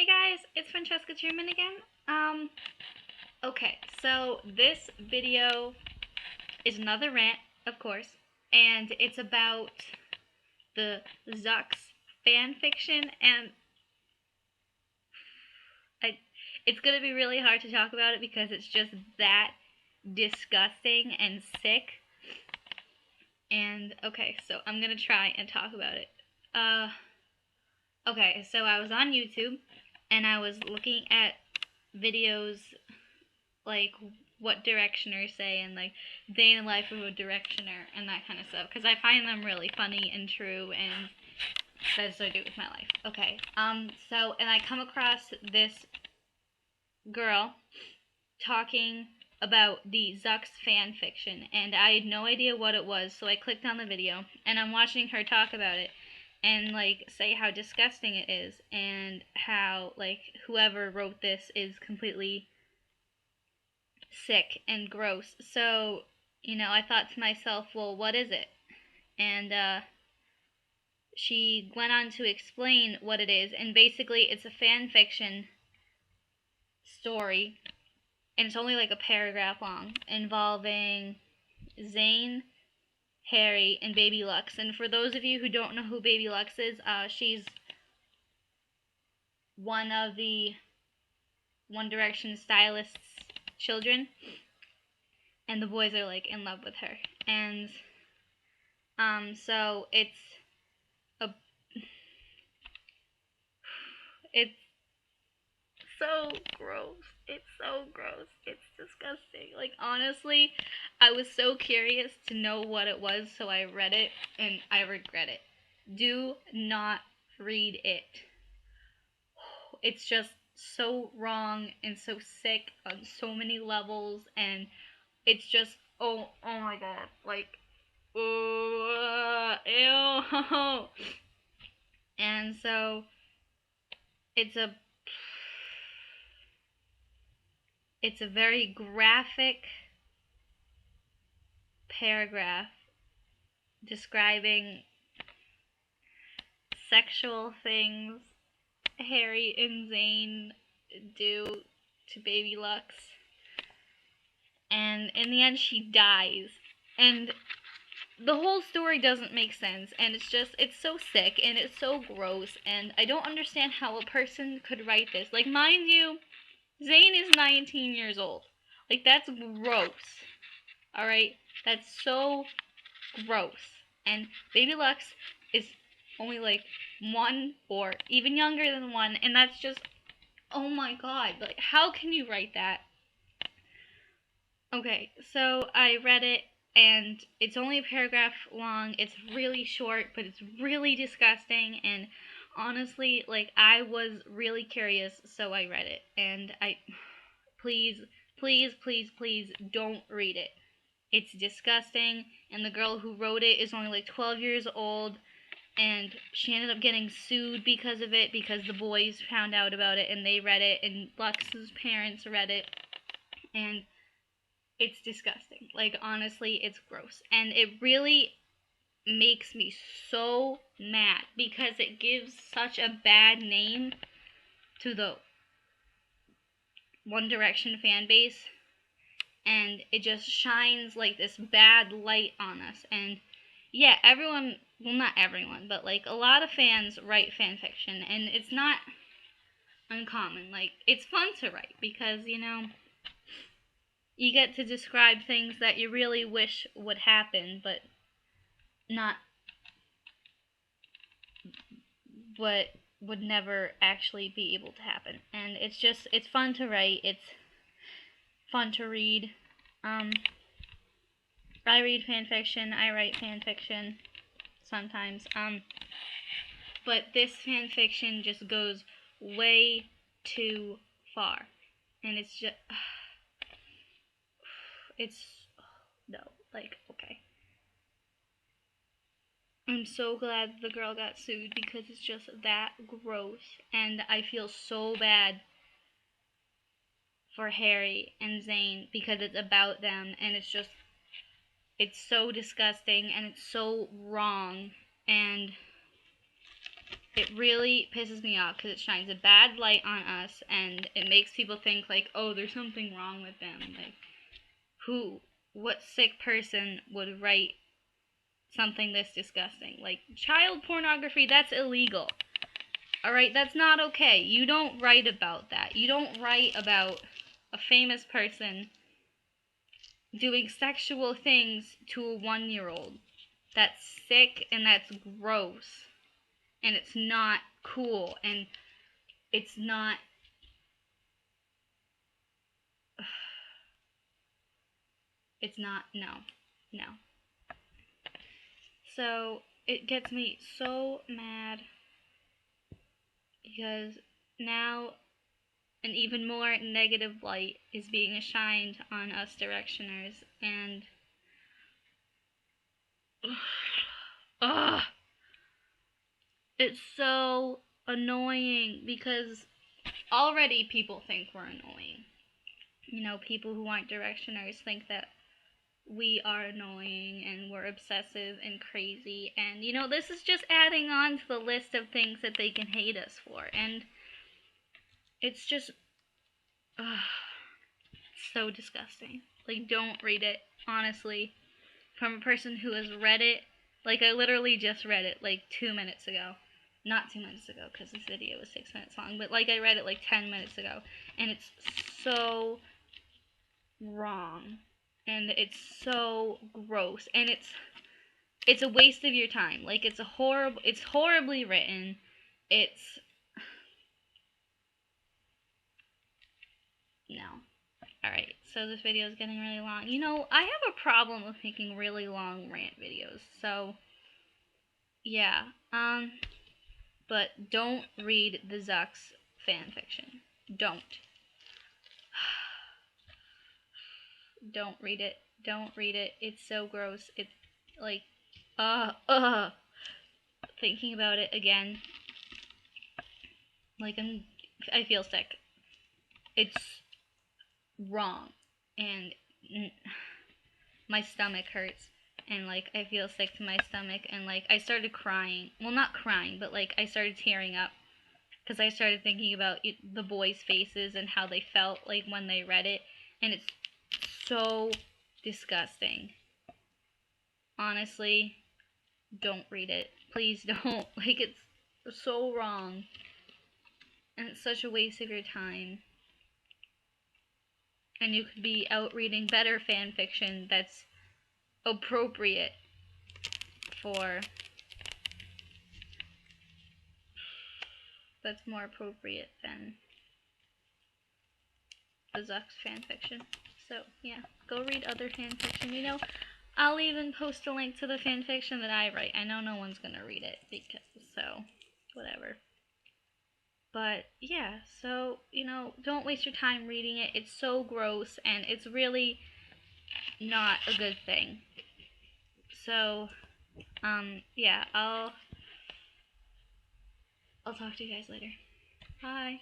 Hey guys, it's Francesca Truman again. Okay, so this video is another rant, of course, and it's about the Zux fanfiction, and it's gonna be really hard to talk about it because it's just that disgusting and sick. And okay, so I'm gonna try and talk about it. Okay, so I was on YouTube and I was looking at videos like what directioners say and like day in the life of a directioner and that kind of stuff because I find them really funny and true and that's what I do with my life. Okay, so and I come across this girl talking about the Zux fan fiction and I had no idea what it was, so I clicked on the video and I'm watching her talk about it and like say how disgusting it is and how like whoever wrote this is completely sick and gross. So, I thought to myself, well, what is it? And she went on to explain what it is, and basically it's a fan fiction story, and it's only like a paragraph long, involving Zane, Harry, and Baby Lux. And for those of you who don't know who Baby Lux is, she's one of the One Direction stylist's children, and the boys are like in love with her. And so it's so gross. It's so gross. It's disgusting. Like, honestly, I was so curious to know what it was, so I read it, and I regret it. Do not read it. It's just so wrong and so sick on so many levels, and it's just, oh my god. Like, ew. And so, it's a very graphic paragraph describing sexual things Harry and Zane do to Baby Lux. And in the end, she dies. And the whole story doesn't make sense. And it's so sick and it's so gross. And I don't understand how a person could write this. Like, mind you, Zane is 19 years old. Like, that's gross. Alright? That's so gross. And Baby Lux is only like 1 or even younger than 1. And that's just, oh my god. Like, how can you write that? Okay, so I read it. And it's only a paragraph long. It's really short, but it's really disgusting. And honestly, like, I was really curious, so I read it. And please don't read it. It's disgusting, and the girl who wrote it is only like 12 years old, and she ended up getting sued because of it, because the boys found out about it, and they read it, and Lux's parents read it, and it's disgusting. Like, honestly, it's gross. And it really makes me so mad, because it gives such a bad name to the One Direction fan base. And it just shines like this bad light on us. And yeah, everyone, well, not everyone, but like a lot of fans write fan fiction, and it's not uncommon. Like, it's fun to write because, you get to describe things that you really wish would happen, but not what would never actually be able to happen. And it's fun to write. It's fun to read. I read fan fiction. I write fan fiction sometimes. But this fan fiction just goes way too far, and it's just, no, like, okay. I'm so glad the girl got sued because it's just that gross, and I feel so bad for Harry and Zane because it's about them, and it's so disgusting and it's so wrong, and It really pisses me off because it shines a bad light on us, and it makes people think, like, oh, there's something wrong with them. Like, what sick person would write something this disgusting? Like, child pornography, that's illegal. Alright, that's not okay. You don't write about that. You don't write about a famous person doing sexual things to a 1-year-old. That's sick and that's gross. And it's not cool. And it's not... It's not... No. So, it gets me so mad because now an even more negative light is being shined on us directioners, and it's so annoying because already people think we're annoying. You know, people who aren't directioners think that we are annoying and we're obsessive and crazy, and you know, this is just adding on to the list of things that they can hate us for, and it's just so disgusting. Like, don't read it, honestly. From a person who has read it, like, I literally just read it, like, 2 minutes ago. Not 2 minutes ago, because this video was 6 minutes long, but, like, I read it, like, 10 minutes ago. And it's so wrong. And it's so gross. And it's a waste of your time. Like, it's horribly written. No. Alright, so this video is getting really long. You know, I have a problem with making really long rant videos, so, yeah, but don't read the Zux fanfiction. Don't. Don't read it. Don't read it. It's so gross. It's, like, thinking about it again, like, I feel sick. It's wrong, and my stomach hurts, and, like, I feel sick to my stomach, and, like, I started crying. Well, not crying, but, like, I started tearing up, because I started thinking about the boys' faces and how they felt, like, when they read it, and it's so disgusting. Honestly, don't read it. Please don't. Like, it's so wrong, and it's such a waste of your time. And you could be out reading better fan fiction that's appropriate for... that's more appropriate than the Zux fanfiction. So, yeah, go read other fanfiction. You know, I'll even post a link to the fanfiction that I write. I know no one's gonna read it, because, so, whatever. But, yeah, so, you know, don't waste your time reading it. It's so gross, and it's really not a good thing. So, yeah, I'll talk to you guys later. Bye.